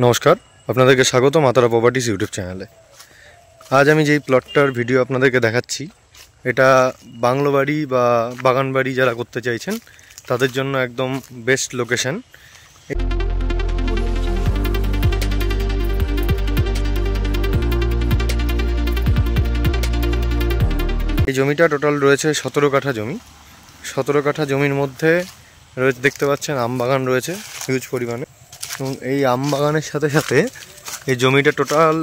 নমস্কার, আপনাদেরকে স্বাগত মাতারা প্রপার্টিস ইউটিউব চ্যানেলে। আজ আমি যেই প্লটটার ভিডিও আপনাদেরকে দেখাচ্ছি, এটা বাংলো বাড়ি বা বাগান বাড়ি যারা করতে চাইছেন তাদের জন্য একদম বেস্ট লোকেশন। এই জমিটা টোটাল রয়েছে 17 কাঠা জমি। 17 কাঠা জমির মধ্যে রয়েছে, দেখতে পাচ্ছেন, আম বাগান রয়েছে হিউজ পরিমাণে। এবং এই আম বাগানের সাথে সাথে এই জমিটা টোটাল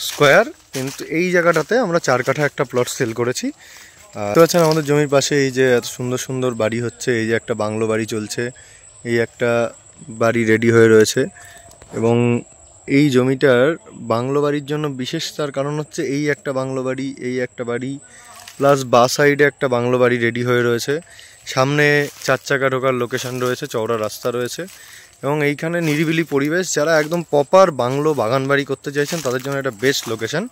স্কোয়ার, কিন্তু এই জায়গাটাতে আমরা 4 কাঠা একটা প্লট সেল করেছি। দেখতে পাচ্ছেন আমাদের জমির পাশে এই যে এত সুন্দর সুন্দর বাড়ি হচ্ছে, এই যে একটা বাংলো বাড়ি চলছে, এই একটা বাড়ি রেডি হয়ে রয়েছে। এবং এই জমিটার বাংলো বাড়ির জন্য বিশেষ তার কারণ হচ্ছে এই একটা বাংলো বাড়ি, এই একটা বাড়ি প্লাস বা সাইডে একটা বাংলো বাড়ি রেডি হয়ে রয়েছে। সামনে 4 চাকা ঢোকার লোকেশন রয়েছে, চওড়া রাস্তা রয়েছে এবং এইখানে নিরিবিলি পরিবেশ। যারা একদম প্রপার বাংলো বাগান বাড়ি করতে চাইছেন তাদের জন্য এটা বেস্ট লোকেশন।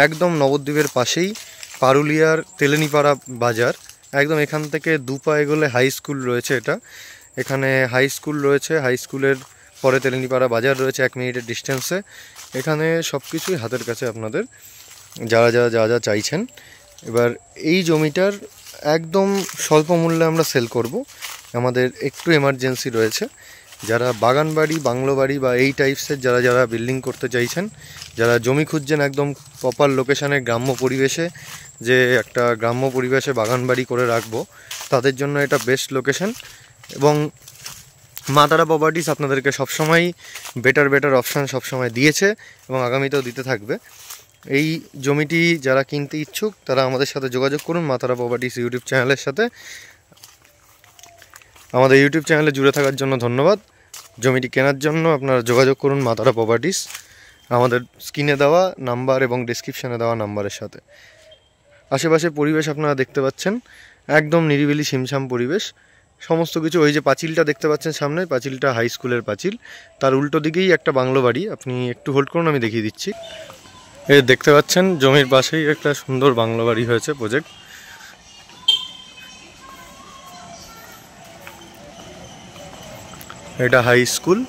একদম নবদ্বীপের পাশেই পারুলিয়ার তেলেনিপাড়া বাজার, একদম এখান থেকে 2 পা এগোলে হাই স্কুল রয়েছে। এখানে হাই স্কুল রয়েছে, হাই স্কুলের পরে তেলেনিপাড়া বাজার রয়েছে 1 মিনিটের ডিস্টেন্সে। এখানে সব কিছুই হাতের কাছে আপনাদের, যারা যা চাইছেন। এবার এই জমিটার একদম স্বল্প মূল্যে আমরা সেল করব। আমাদের একটু এমার্জেন্সি রয়েছে। যারা বাগান বাড়ি, বাংলো বাড়ি বা এই টাইপসের যারা বিল্ডিং করতে চাইছেন, যারা জমি খুঁজছেন একদম প্রপার লোকেশানে, গ্রাম্য পরিবেশে, যে একটা গ্রাম্য পরিবেশে বাগান বাড়ি করে রাখবো, তাদের জন্য এটা বেস্ট লোকেশন। এবং মাতারা প্রপার্টিস আপনাদেরকে সবসময় বেটার অপশান সবসময় দিয়েছে এবং আগামীতেও দিতে থাকবে। এই জমিটি যারা কিনতে ইচ্ছুক তারা আমাদের সাথে যোগাযোগ করুন মাতারা প্রপার্টিস ইউটিউব চ্যানেলের সাথে। আমাদের ইউটিউব চ্যানেলে জুড়ে থাকার জন্য ধন্যবাদ। জমিটি কেনার জন্য আপনারা যোগাযোগ করুন মাতারা প্রপার্টিস আমাদের স্ক্রিনে দেওয়া নাম্বার এবং ডেসক্রিপশানে দেওয়া নাম্বারের সাথে। আশেপাশে পরিবেশ আপনারা দেখতে পাচ্ছেন, একদম নিরিবিলি ছিমছাম পরিবেশ। সমস্ত কিছু, ওই যে পাঁচিলটা দেখতে পাচ্ছেন সামনে, পাঁচিলটা হাই স্কুলের পাঁচিল, তার উল্টো দিকেই একটা বাংলো বাড়ি। আপনি একটু হোল্ড করুন, আমি দেখিয়ে দিচ্ছি। এই দেখতে পাচ্ছেন জমির পাশেই একটা সুন্দর বাংলো বাড়ি হয়েছে প্রজেক্ট। এটা হাই স্কুল।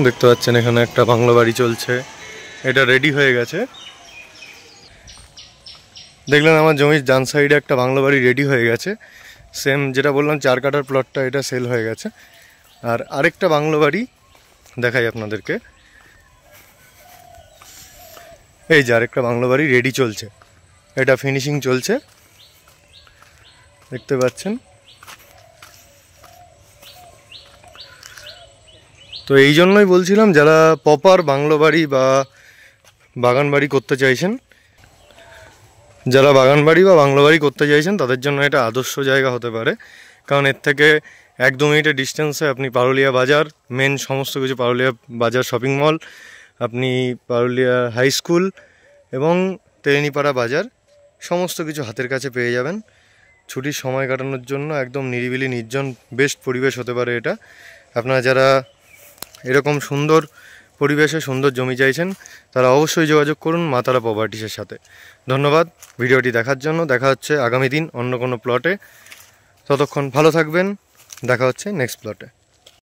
দেখতে পাচ্ছেন এখানে একটা বাংলো বাড়ি চলছে, এটা রেডি হয়ে গেছে। দেখলেন আমার জমির ডান সাইডে একটা বাংলো বাড়ি রেডি হয়ে গেছে। সেম যেটা বললাম 4 কাঠার প্লটটা, এটা সেল হয়ে গেছে। আর আরেকটা বাংলো বাড়ি দেখাই আপনাদেরকে। এই যে আরেকটা বাংলো বাড়ি রেডি চলছে, এটা ফিনিশিং চলছে, দেখতে পাচ্ছেন। তো এই জন্যই বলছিলাম, যারা প্রপার বাংলো বাড়ি বা বাগান বাড়ি করতে চাইছেন, যারা বাগান বাড়ি বা বাংলো বাড়ি করতে চাইছেন তাদের জন্য এটা আদর্শ জায়গা হতে পারে। কারণ এর থেকে 1-2 মিনিটের ডিস্টেন্সে আপনি পারুলিয়া বাজার, মেন সমস্ত কিছু, পারুলিয়া বাজার শপিং মল, আপনি পারুলিয়া হাই স্কুল এবং তেলেনিপাড়া বাজার, সমস্ত কিছু হাতের কাছে পেয়ে যাবেন। ছুটির সময় কাটানোর জন্য একদম নিরিবিলি নির্জন বেস্ট পরিবেশ হতে পারে এটা। আপনারা যারা এরকম সুন্দর পরিবেশে সুন্দর জমি চাইছেন তারা অবশ্যই যোগাযোগ করুন মাতারা প্রপার্টিসের সাথে। ধন্যবাদ ভিডিওটি দেখার জন্য। দেখা হচ্ছে আগামী দিন অন্য কোনো প্লটে। ততক্ষণ ভালো থাকবেন, দেখা হচ্ছে নেক্সট প্লটে।